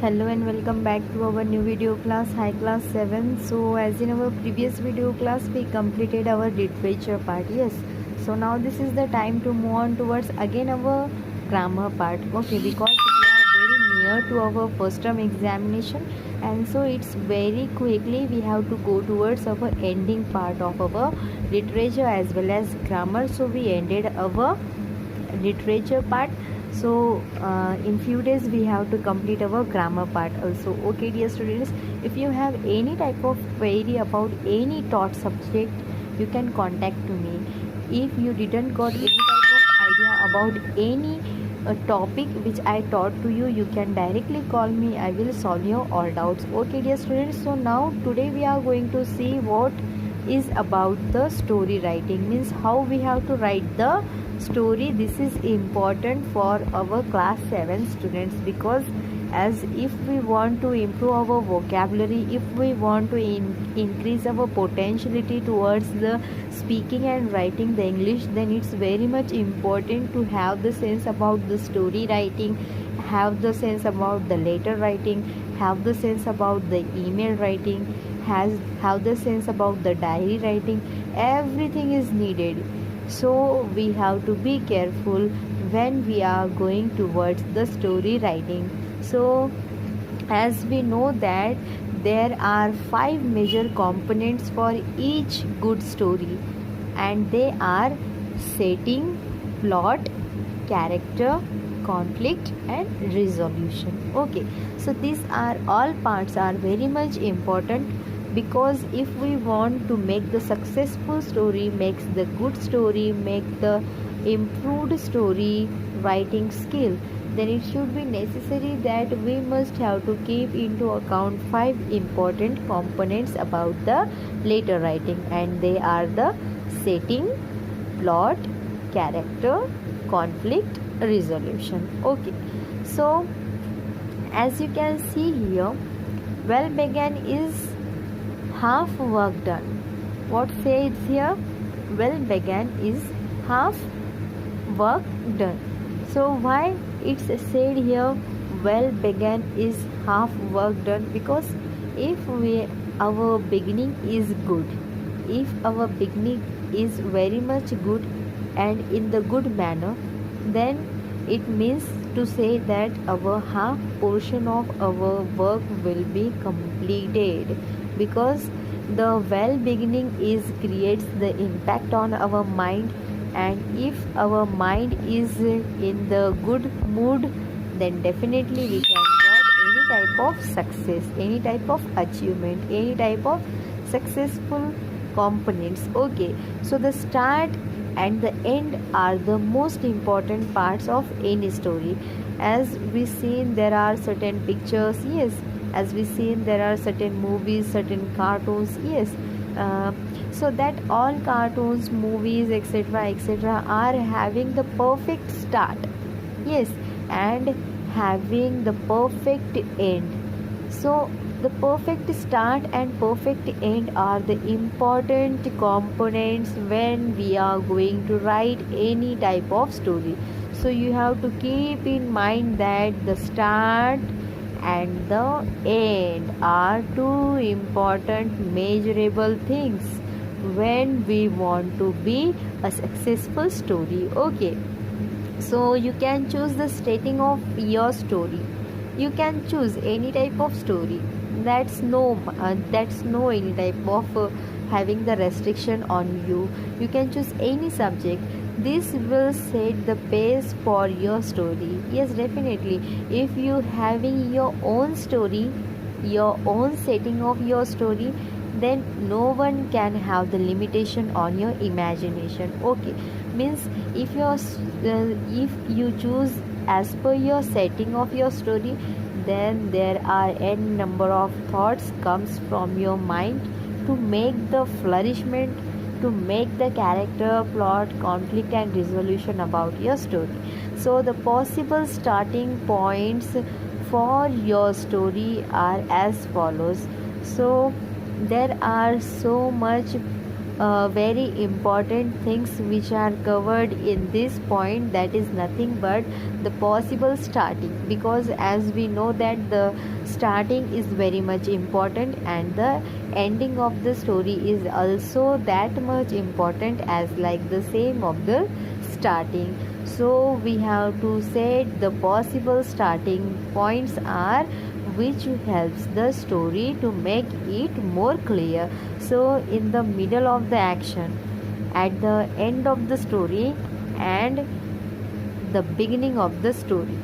Hello and welcome back to our new video class, High Class 7. So as in our previous video class we completed our literature part. Yes, so now this is the time to move on towards again our grammar part. Okay, because we are very near to our first term examination, and so it's very quickly we have to go towards our ending part of our literature as well as grammar. So we ended our literature part. So in few days we have to complete our grammar part also. Okay, dear students, if you have any type of query about any taught subject, you can contact to me. If you didn't got any type of idea about any topic which I taught to you, you can directly call me. I will solve your all doubts. Okay, dear students, so now today we are going to see what is about the story writing, means how we have to write the story. This is important for our class 7 students, because as if we want to improve our vocabulary, if we want to increase our potentiality towards the speaking and writing the English, then it's very much important to have the sense about the story writing, have the sense about the letter writing, have the sense about the email writing, have the sense about the diary writing. Everything is needed, so we have to be careful when we are going towards the story writing. So as we know that there are 5 major components for each good story, and they are setting, plot, character, conflict and resolution. Okay, so these are all parts are very much important, because if we want to make the successful story, makes the good story, make the improved story writing skill, then it should be necessary that we must have to keep into account 5 important components about the letter writing, and they are the setting, plot, character, conflict, resolution. Okay, so as you can see here, well began is half work done. What says here? Well began is half work done. So why it's said here well began is half work done? Because if our beginning is good, if our beginning is very much good and in the good manner, then it means to say that our half portion of our work will be completed, because the well beginning is creates the impact on our mind, and if our mind is in the good mood, then definitely we can get any type of success, any type of achievement, any type of successful components. Okay, so the start and the end are the most important parts of any story. As we seen, there are certain pictures, yes, as we seen there are certain movies, certain cartoons, yes, so that all cartoons, movies, etc are having the perfect start, yes, and having the perfect end. So the perfect start and perfect end are the important components when we are going to write any type of story. So you have to keep in mind that the start and the end are two important measurable things when we want to be a successful story. Okay, so you can choose the stating of your story. You can choose any type of story. That's no any type of having the restriction on you. You can choose any subject. This will set the pace for your story. Yes, definitely, if you having your own story, your own setting of your story, then no one can have the limitation on your imagination. Okay, means if you choose as per your setting of your story, then there are n number of thoughts comes from your mind to make the flourishment, to make the character, plot, conflict and resolution about your story. So the possible starting points for your story are as follows. So there are so much very important things which are covered in this point, that is nothing but the possible starting, because as we know that the starting is very much important and the ending of the story is also that much important as like the same of the starting. So we have to set the possible starting points are which helps the story to make it more clear. So in the middle of the action, at the end of the story, and the beginning of the story,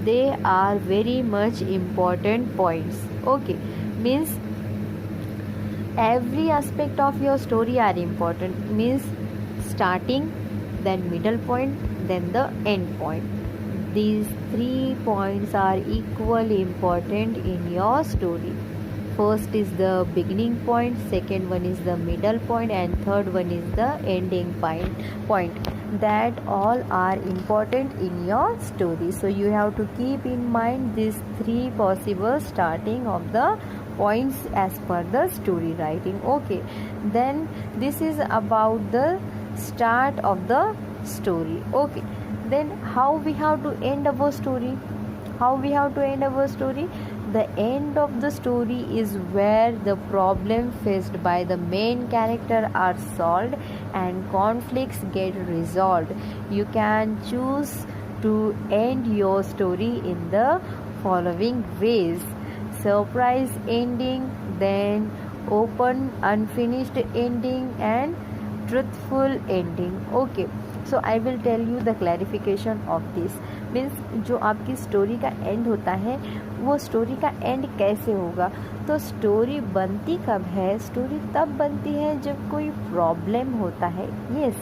they are very much important points. Okay, means every aspect of your story are important, means starting, then middle point, then the end point. These 3 points are equally important in your story. First is the beginning point, second one is the middle point, and third one is the ending point. That all are important in your story. So you have to keep in mind these 3 possible starting of the points as per the story writing. Okay, then this is about the start of the story. Okay, then how we have to end our story? The end of the story is where the problem faced by the main character are solved and conflicts get resolved. You can choose to end your story in the following ways: surprise ending, then open unfinished ending, and truthful ending. Okay, so I will tell you the clarification of this. Means जो आपकी story का and होता है वो story का and कैसे होगा। तो स्टोरी बनती कब है? स्टोरी तब बनती है जब कोई प्रॉब्लम होता है। यस,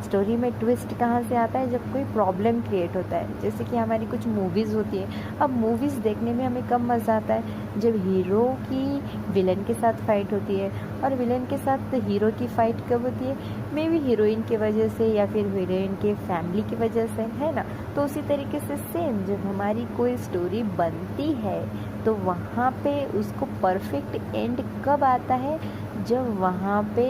स्टोरी में ट्विस्ट कहाँ से आता है? जब कोई प्रॉब्लम क्रिएट होता है। जैसे कि हमारी कुछ मूवीज़ होती है। अब मूवीज़ देखने में हमें कब मज़ा आता है? जब हीरो की विलन के साथ फाइट होती है। और विलन के साथ हीरो की फ़ाइट कब होती है? मे बी हीरोइन की वजह से या फिर हीरोइन के फैमिली की वजह से, है ना। तो उसी तरीके से सेम जब हमारी कोई स्टोरी बनती है तो वहाँ पे उसको परफेक्ट एंड कब आता है? जब वहाँ पे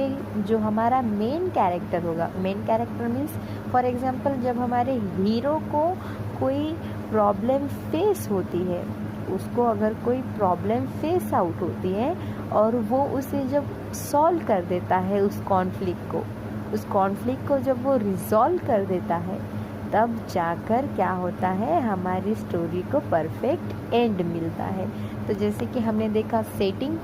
जो हमारा मेन कैरेक्टर होगा, main character means for example जब हमारे हीरो को कोई प्रॉब्लम फेस होती है, उसको अगर कोई प्रॉब्लम फेस आउट होती है और वो उसे जब सॉल्व कर देता है उस कॉन्फ्लिक्ट को जब वो रिजॉल्व कर देता है, तब जाकर क्या होता है, हमारी स्टोरी को परफेक्ट एंड मिलता है। तो जैसे कि हमने देखा सेटिंग।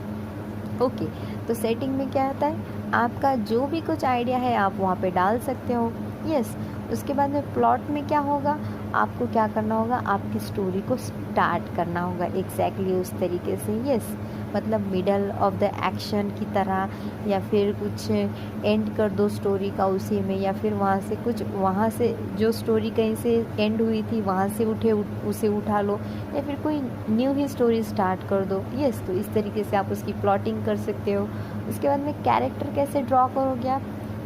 ओके, तो सेटिंग में क्या होता है? आपका जो भी कुछ आइडिया है आप वहाँ पे डाल सकते हो। यस, उसके बाद में प्लॉट में क्या होगा? आपको क्या करना होगा? आपकी स्टोरी को स्टार्ट करना होगा एग्जैक्टली उस तरीके से। यस, मतलब मिडल ऑफ द एक्शन की तरह, या फिर कुछ एंड कर दो स्टोरी का उसी में, या फिर वहाँ से जो स्टोरी कहीं से एंड हुई थी वहाँ से उसे उठा लो, या फिर कोई न्यू ही स्टोरी स्टार्ट कर दो। यस, तो इस तरीके से आप उसकी प्लॉटिंग कर सकते हो। उसके बाद में कैरेक्टर कैसे ड्रॉ करोगे आप?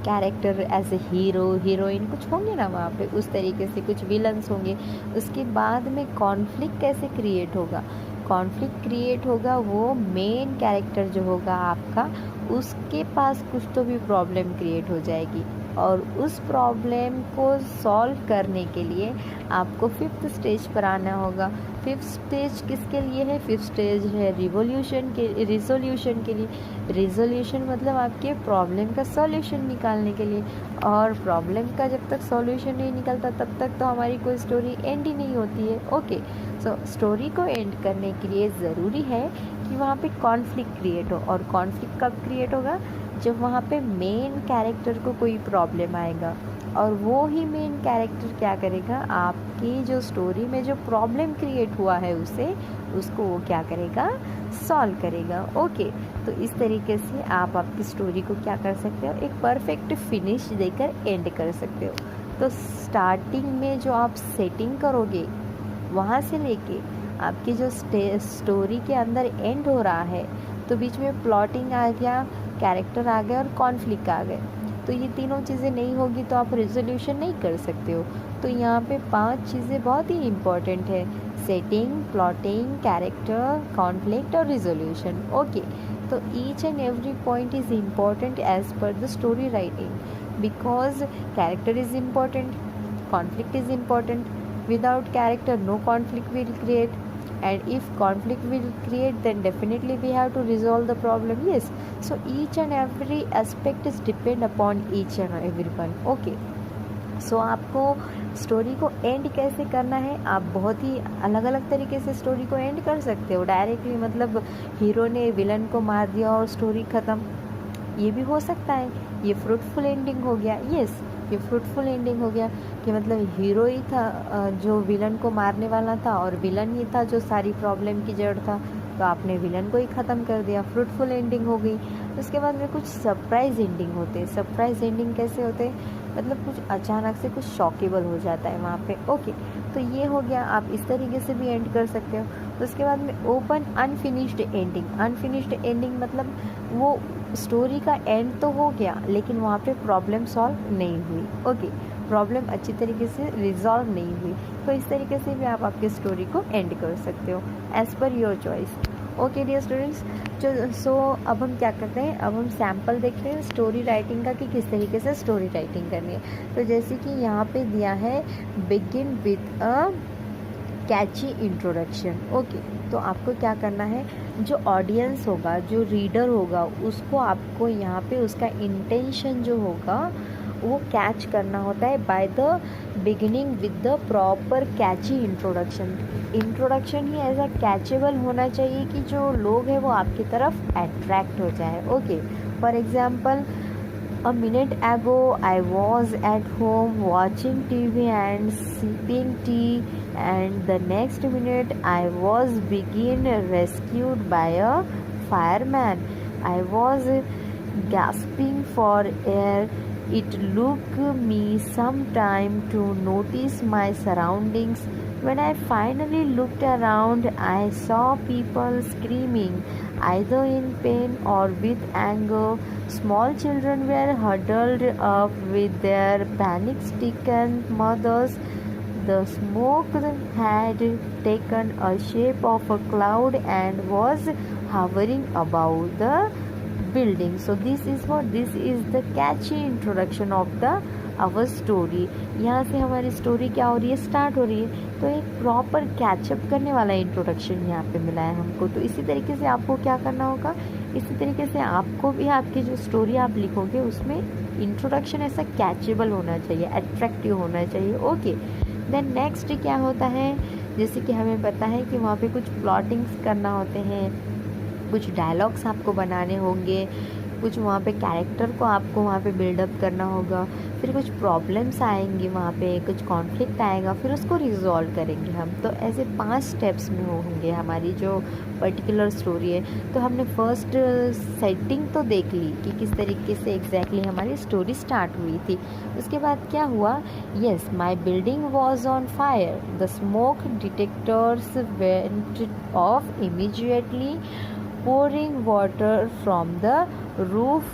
Character as a hero, heroine कुछ होंगे ना वहाँ पे, उस तरीके से कुछ विलन्स होंगे। उसके बाद में कॉन्फ्लिक्ट कैसे क्रिएट होगा? कॉन्फ्लिक्ट क्रिएट होगा वो मेन कैरेक्टर जो होगा आपका, उसके पास कुछ तो भी प्रॉब्लम क्रिएट हो जाएगी, और उस प्रॉब्लम को सॉल्व करने के लिए आपको 5th स्टेज पर आना होगा। 5th स्टेज किसके लिए है? 5th स्टेज है रिजोल्यूशन के लिए। रिजोल्यूशन मतलब आपके प्रॉब्लम का सॉल्यूशन निकालने के लिए, और प्रॉब्लम का जब तक सॉल्यूशन नहीं निकलता तब तक तो हमारी कोई स्टोरी एंड ही नहीं होती है। ओके, सो स्टोरी को एंड करने के लिए ज़रूरी है कि वहाँ पे कॉन्फ्लिक्ट क्रिएट हो। और कॉन्फ्लिक्ट कब क्रिएट होगा? जब वहाँ पे मेन कैरेक्टर को कोई प्रॉब्लम आएगा, और वो ही मेन कैरेक्टर क्या करेगा? आपकी जो स्टोरी में जो प्रॉब्लम क्रिएट हुआ है उसको वो क्या करेगा? सॉल्व करेगा। ओके, तो इस तरीके से आप आपकी स्टोरी को क्या कर सकते हो? एक परफेक्ट फिनिश देकर एंड कर सकते हो। तो स्टार्टिंग में जो आप सेटिंग करोगे, वहाँ से लेके आपकी जो स्टोरी के अंदर एंड हो रहा है, तो बीच में प्लॉटिंग आ गया, कैरेक्टर आ गए और कॉन्फ्लिक्ट आ गए। तो ये तीनों चीज़ें नहीं होगी तो आप रेजोल्यूशन नहीं कर सकते हो। तो यहाँ पे 5 चीज़ें बहुत ही इम्पॉर्टेंट है: सेटिंग, प्लॉटिंग, कैरेक्टर, कॉन्फ्लिक्ट और रिजोल्यूशन। ओके, तो each and every point is important as per the story writing, because character is important, conflict is important. Without character no conflict will create, and if conflict will create then definitely we have to resolve the problem. Yes, so each and every aspect is depend upon each and everyone. Okay, सो आपको story को and कैसे करना है, आप बहुत ही अलग अलग तरीके से स्टोरी को एंड कर सकते हो. डायरेक्टली मतलब हीरो ने विलन को मार दिया और स्टोरी ख़त्म, ये भी हो सकता है. ये फ्रूटफुल एंडिंग हो गया. यस, ये फ्रूटफुल एंडिंग हो गया कि मतलब हीरो ही था जो विलन को मारने वाला था, और विलन ही था जो सारी प्रॉब्लम की जड़ था, तो आपने विलन को ही ख़त्म कर दिया. फ्रूटफुल एंडिंग हो गई. उसके बाद में कुछ सरप्राइज एंडिंग होते हैं. सरप्राइज एंडिंग कैसे होते हैं, मतलब कुछ अचानक से कुछ शॉकेबल हो जाता है वहाँ पे. ओके, तो ये हो गया, आप इस तरीके से भी एंड कर सकते हो. उसके बाद में open unfinished ending. Unfinished ending मतलब वो स्टोरी का एंड तो हो गया लेकिन वहाँ पे प्रॉब्लम सॉल्व नहीं हुई. ओके, प्रॉब्लम अच्छी तरीके से रिजॉल्व नहीं हुई, तो इस तरीके से भी आप आपकी स्टोरी को एंड कर सकते हो as per your choice. Okay dear students, so अब हम क्या करते हैं, अब हम सैम्पल देखते हैं स्टोरी राइटिंग का कि किस तरीके से स्टोरी राइटिंग करनी है. तो जैसे कि यहाँ पे दिया है begin with a catchy introduction. Okay, तो आपको क्या करना है, जो ऑडियंस होगा, जो रीडर होगा, उसको आपको यहाँ पे उसका इंटेंशन जो होगा वो कैच करना होता है by the beginning with the proper catchy introduction. Introduction ही ऐसा कैचेबल होना चाहिए कि जो लोग हैं वो आपकी तरफ अट्रैक्ट हो जाए. Okay, for example, a minute ago I was at home watching TV and sipping tea, and the next minute I was being rescued by a fireman. I was gasping for air. It took me some time to notice my surroundings. When I finally looked around, I saw people screaming, either in pain or with anger. Small children were huddled up with their panic-stricken mothers. The smoke had taken a shape of a cloud and was hovering above the building. So this is the catchy introduction of the our story. यहाँ से हमारी story क्या हो रही है, start हो रही है. तो एक प्रॉपर कैचअप करने वाला इंट्रोडक्शन यहाँ पे मिला है हमको. तो इसी तरीके से आपको क्या करना होगा, इसी तरीके से आपको भी आपकी जो स्टोरी आप लिखोगे उसमें इंट्रोडक्शन ऐसा कैचेबल होना चाहिए, अट्रैक्टिव होना चाहिए. ओके, देन नेक्स्ट क्या होता है, जैसे कि हमें पता है कि वहाँ पे कुछ प्लॉटिंग्स करना होते हैं, कुछ डायलॉग्स आपको बनाने होंगे, कुछ वहाँ पे कैरेक्टर को आपको वहाँ पे बिल्डअप करना होगा, फिर कुछ प्रॉब्लम्स आएंगी वहाँ पे, कुछ कॉन्फ्लिक्ट आएगा, फिर उसको रिजॉल्व करेंगे हम. तो ऐसे 5 स्टेप्स में होंगे हमारी जो पर्टिकुलर स्टोरी है. तो हमने फर्स्ट सेटिंग तो देख ली कि किस तरीके से एग्जैक्टली हमारी स्टोरी स्टार्ट हुई थी. उसके बाद क्या हुआ, yes, my building was on fire, the smoke detectors went of immediately, pouring water from the roof.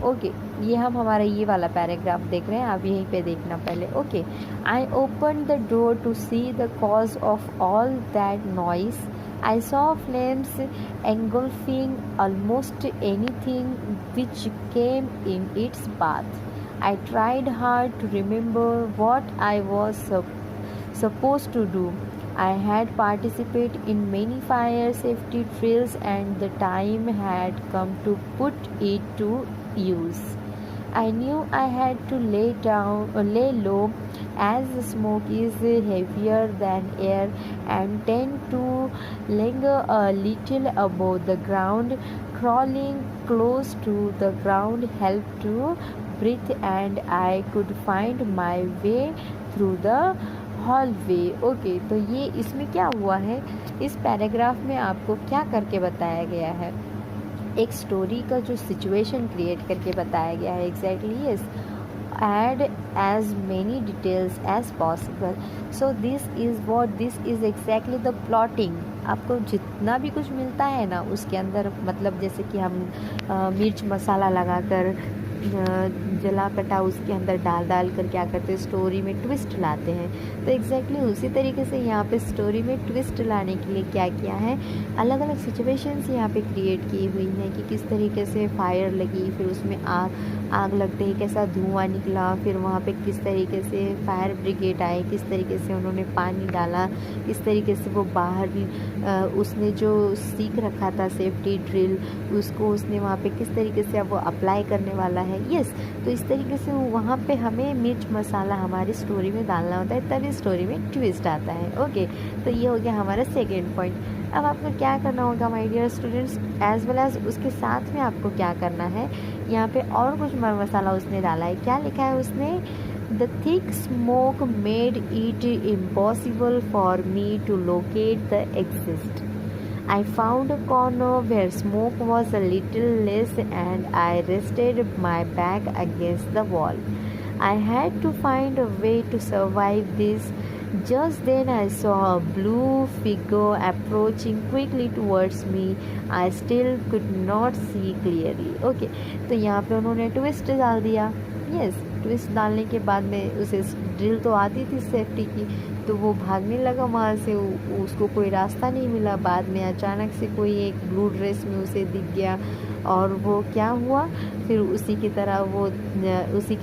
Okay, ये हम हमारा ये वाला पैराग्राफ देख रहे हैं, आप यहीं पे देखना पहले. Okay, I open the door to see the cause of all that noise. I saw flames engulfing almost anything which came in its path. I tried hard to remember what I was supposed to do. I had participated in many fire safety drills and the time had come to put it to use. I knew I had to lay low, as the smoke is heavier than air and tend to linger a little above the ground. Crawling close to the ground helped to breathe, and I could find my way through the hallway. Okay, तो ये इसमें क्या हुआ है, इस paragraph में आपको क्या करके बताया गया है, एक स्टोरी का जो सिचुएशन क्रिएट करके बताया गया है. Exactly, yes, add as many details as possible. So this is exactly the plotting. आपको जितना भी कुछ मिलता है ना उसके अंदर, मतलब जैसे कि हम मिर्च मसाला लगाकर जला कटा उसके अंदर डाल कर क्या करते हैं, स्टोरी में ट्विस्ट लाते हैं। तो एग्जैक्टली उसी तरीके से यहाँ पे स्टोरी में ट्विस्ट लाने के लिए क्या किया है, अलग अलग सिचुएशंस यहाँ पे क्रिएट की हुई हैं कि किस तरीके से फायर लगी, फिर उसमें आग लगते ही कैसा धुआं निकला, फिर वहाँ पे किस तरीके से फायर ब्रिगेड आए, किस तरीके से उन्होंने पानी डाला, किस तरीके से वो बाहर उसने जो सीख रखा था सेफ्टी ड्रिल, उसको उसने वहाँ पे किस तरीके से अब वो अप्लाई करने वाला है। यस, तो इस तरीके से वहाँ पे हमें मिर्च मसाला हमारी स्टोरी में डालना होता है, तभी स्टोरी में ट्विस्ट आता है। ओके, तो ये हो गया हमारा सेकेंड पॉइंट। अब आपको क्या करना होगा my dear students, as well as उसके साथ में आपको क्या करना है, यहाँ पे और कुछ मसाला उसने डाला है। क्या लिखा है उसने, The thick smoke made it impossible for me to locate the exit. I found a corner where smoke was a little less and I rested my back against the wall. I had to find a way to survive this. Just then I saw a blue figure approaching quickly towards me. I still could not see clearly. Okay, तो यहाँ पे उन्होंने twist डाल दिया। Yes, twist डालने के बाद में उसे ड्रिल तो आती थी सेफ्टी की, तो वो भागने लगा वहाँ से, उसको कोई रास्ता नहीं मिला। बाद में अचानक से कोई एक ब्लू ड्रेस में उसे दिख गया और वो क्या हुआ, फिर उसी की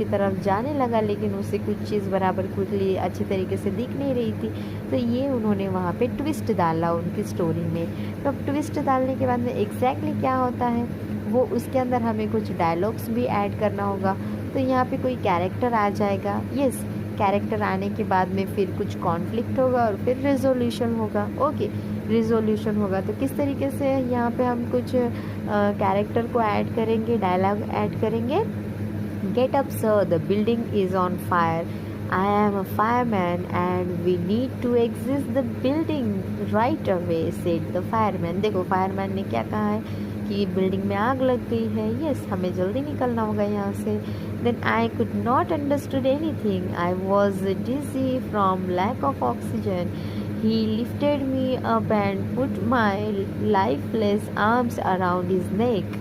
तरफ जाने लगा, लेकिन उसे कुछ चीज़ बराबर क्विकली अच्छी तरीके से दिख नहीं रही थी। तो ये उन्होंने वहाँ पे ट्विस्ट डाला उनकी स्टोरी में। तो अब ट्विस्ट डालने के बाद में एग्जैक्टली क्या होता है, वो उसके अंदर हमें कुछ डायलॉग्स भी ऐड करना होगा। तो यहाँ पे कोई कैरेक्टर आ जाएगा। यस, कैरेक्टर आने के बाद में फिर कुछ कॉन्फ्लिक्ट होगा और फिर रिजोल्यूशन होगा। ओके, रिजोल्यूशन होगा तो किस तरीके से यहाँ पे हम कुछ कैरेक्टर को ऐड करेंगे, डायलॉग ऐड करेंगे। Get up sir, the building is on fire, I am a fireman and we need to exit the building right away, said the fireman. देखो फायरमैन ने क्या कहा है कि बिल्डिंग में आग लग गई है। यस, हमें जल्दी निकलना होगा यहाँ से। Then I could not understood anything. I was dizzy from lack of oxygen. He lifted me up and put my lifeless arms around his neck.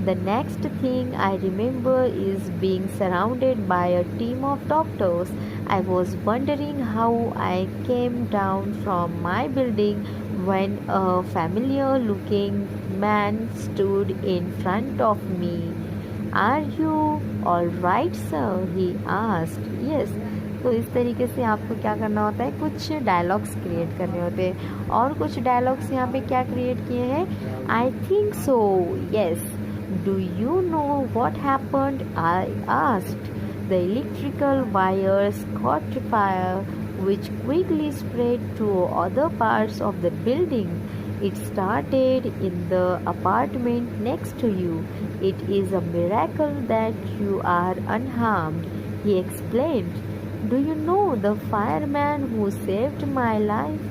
The next thing I remember is being surrounded by a team of doctors. I was wondering how I came down from my building when a familiar looking man stood in front of me. Are you all right, sir? He asked. Yes. तो इस तरीके से आपको क्या करना होता है, कुछ डायलॉग्स क्रिएट करने होते हैं। और कुछ डायलॉग्स यहाँ पे क्या क्रिएट किए हैं, I think so, yes, do you know what happened, I asked. The electrical wires caught fire which quickly spread to other parts of the building. It started in the apartment next to you. It is a miracle that you are unharmed, he explained. Do you know the fireman who saved my life?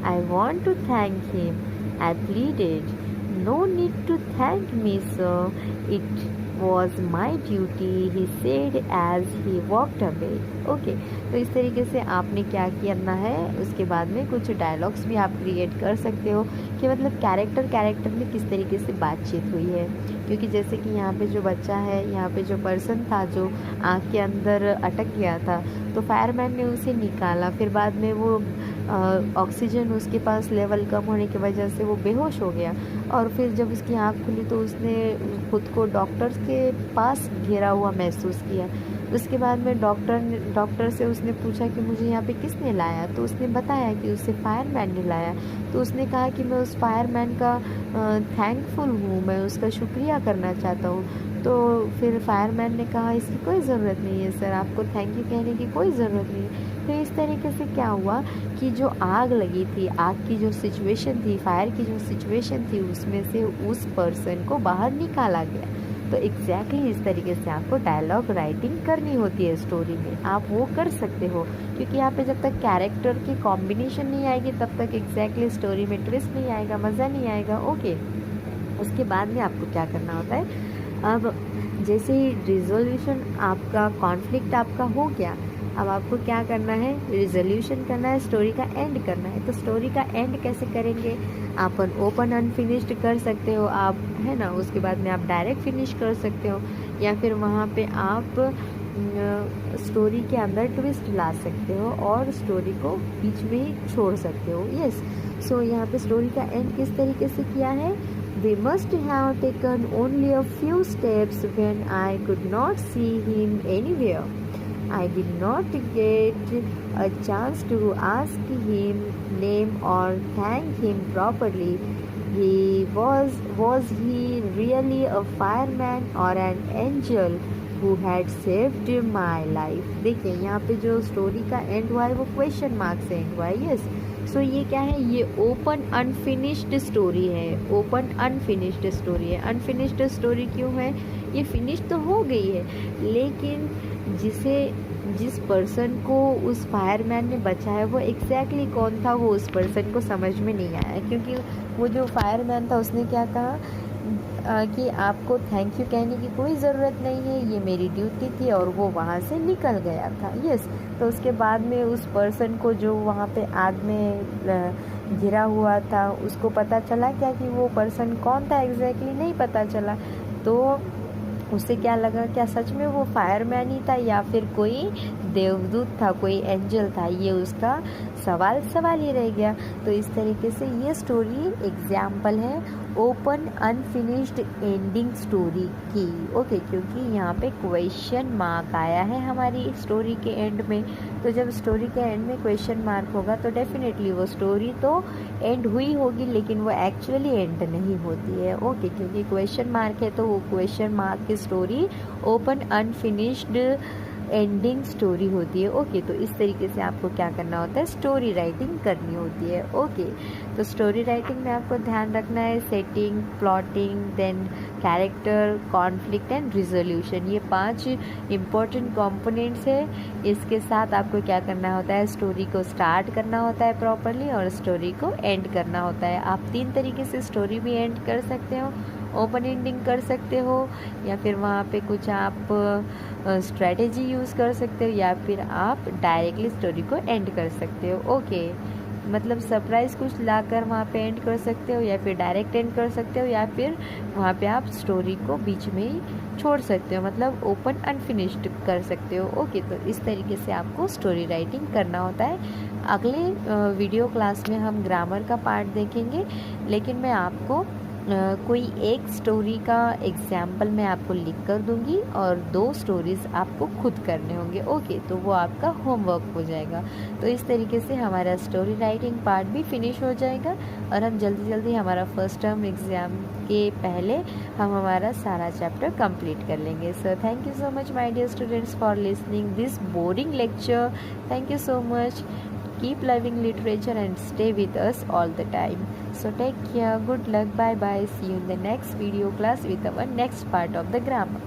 I want to thank him, I pleaded. No need to thank me, sir. It was my duty, he said as he walked away. Okay, तो इस तरीके से आपने क्या करना है, उसके बाद में कुछ डायलॉग्स भी आप क्रिएट कर सकते हो कि मतलब कैरेक्टर में किस तरीके से बातचीत हुई है। क्योंकि जैसे कि यहाँ पे जो बच्चा है, यहाँ पे जो पर्सन था जो आँख के अंदर अटक गया था, तो फायरमैन ने उसे निकाला, फिर बाद में वो ऑक्सीजन उसके पास लेवल कम होने की वजह से वो बेहोश हो गया। और फिर जब उसकी आँख खुली तो उसने खुद को डॉक्टर्स के पास घेरा हुआ महसूस किया। उसके बाद में डॉक्टर से उसने पूछा कि मुझे यहाँ पे किसने लाया, तो उसने बताया कि उसे फायरमैन ने लाया। तो उसने कहा कि मैं उस फायरमैन का थैंकफुल हूँ, मैं उसका शुक्रिया करना चाहता हूँ। तो फिर फायरमैन ने कहा इसकी कोई ज़रूरत नहीं है सर, आपको थैंक यू कहने की कोई ज़रूरत नहीं है। तो इस तरीके से क्या हुआ कि जो आग लगी थी, आग की जो सिचुएशन थी, फायर की जो सिचुएशन थी, उसमें से उस पर्सन को बाहर निकाला गया। तो एग्जैक्टली इस तरीके से आपको डायलॉग राइटिंग करनी होती है स्टोरी में, आप वो कर सकते हो। क्योंकि यहाँ पे जब तक कैरेक्टर की कॉम्बिनेशन नहीं आएगी तब तक एग्जैक्टली स्टोरी में ट्विस्ट नहीं आएगा, मज़ा नहीं आएगा। ओके, उसके बाद में आपको क्या करना होता है, अब जैसे ही रिजोल्यूशन आपका, कॉन्फ्लिक्ट आपका हो गया, अब आपको क्या करना है, रिजोल्यूशन करना है, स्टोरी का एंड करना है। तो स्टोरी का एंड कैसे करेंगे, आप ओपन अनफिनिश्ड कर सकते हो आप, है ना। उसके बाद में आप डायरेक्ट फिनिश कर सकते हो, या फिर वहाँ पे आप स्टोरी के अंदर ट्विस्ट ला सकते हो और स्टोरी को बीच में ही छोड़ सकते हो। यस, सो यहाँ पे स्टोरी का एंड किस तरीके से किया है, They must have taken only a few steps when I could not see him anywhere. I did not get a chance to ask him name or thank him properly. Was he really a fireman or an angel who had saved my life? देखिए यहाँ पे जो story का and हुआ है वो question mark से and हुआ है। यस, सो ये क्या है, ये ओपन अनफिनिश्ड स्टोरी है। ओपन अनफिनिश्ड स्टोरी है। अनफिनिश्ड स्टोरी क्यों है, ये फिनिश तो हो गई है लेकिन जिस पर्सन को उस फायरमैन ने बचाया वो एग्जैक्टली कौन था वो उस पर्सन को समझ में नहीं आया, क्योंकि वो जो फायरमैन था उसने क्या कहा कि आपको थैंक यू कहने की कोई ज़रूरत नहीं है, ये मेरी ड्यूटी थी, और वो वहाँ से निकल गया था। यस, तो उसके बाद में उस पर्सन को जो वहाँ पे आग में घिरा हुआ था उसको पता चला क्या कि वो पर्सन कौन था एग्जैक्टली नहीं पता चला। तो उसे क्या लगा, क्या सच में वो फायरमैन ही था या फिर कोई देवदूत था, कोई एंजल था, ये उसका सवाल ही रह गया। तो इस तरीके से ये स्टोरी एग्जाम्पल है ओपन अनफिनिश्ड एंडिंग स्टोरी की। ओके, क्योंकि यहाँ पे क्वेश्चन मार्क आया है हमारी स्टोरी के एंड में, तो जब स्टोरी के एंड में क्वेश्चन मार्क होगा तो डेफिनेटली वो स्टोरी तो एंड हुई होगी लेकिन वो एक्चुअली एंड नहीं होती है। ओके, क्योंकि क्वेश्चन मार्क है तो वो क्वेश्चन मार्क की story open unfinished ending story होती है। ओके, तो इस तरीके से आपको क्या करना होता है, स्टोरी राइटिंग करनी होती है। ओके, तो स्टोरी राइटिंग में आपको ध्यान रखना है setting, plotting, then character, conflict and resolution, ये 5 इम्पोर्टेंट कंपोनेंट्स है। इसके साथ आपको क्या करना होता है, स्टोरी को स्टार्ट करना होता है प्रॉपरली और स्टोरी को एंड करना होता है। आप 3 तरीके से स्टोरी भी एंड कर सकते हो, ओपन एंडिंग कर सकते हो या फिर वहाँ पे कुछ आप स्ट्रेटेजी यूज़ कर सकते हो या फिर आप डायरेक्टली स्टोरी को एंड कर सकते हो। ओके, मतलब सरप्राइज़ कुछ लाकर वहाँ पे एंड कर सकते हो या फिर डायरेक्ट एंड कर सकते हो या फिर वहाँ पे आप स्टोरी को बीच में ही छोड़ सकते हो, मतलब ओपन अनफिनिश्ड कर सकते हो। ओके, तो इस तरीके से आपको स्टोरी राइटिंग करना होता है। अगले वीडियो क्लास में हम ग्रामर का पार्ट देखेंगे, लेकिन मैं आपको कोई एक स्टोरी का एग्जाम्पल मैं आपको लिख कर दूंगी और 2 स्टोरीज़ आपको खुद करने होंगे। ओके, तो वो आपका होमवर्क हो जाएगा। तो इस तरीके से हमारा स्टोरी राइटिंग पार्ट भी फिनिश हो जाएगा और हम जल्दी हमारा फर्स्ट टर्म एग्ज़ाम के पहले हम हमारा सारा चैप्टर कंप्लीट कर लेंगे। So thank you so much my dear students for listening this boring lecture. Thank you so much. Keep loving literature and stay with us all the time. So take care. Good luck. Bye bye. See you in the next video class with our next part of the grammar.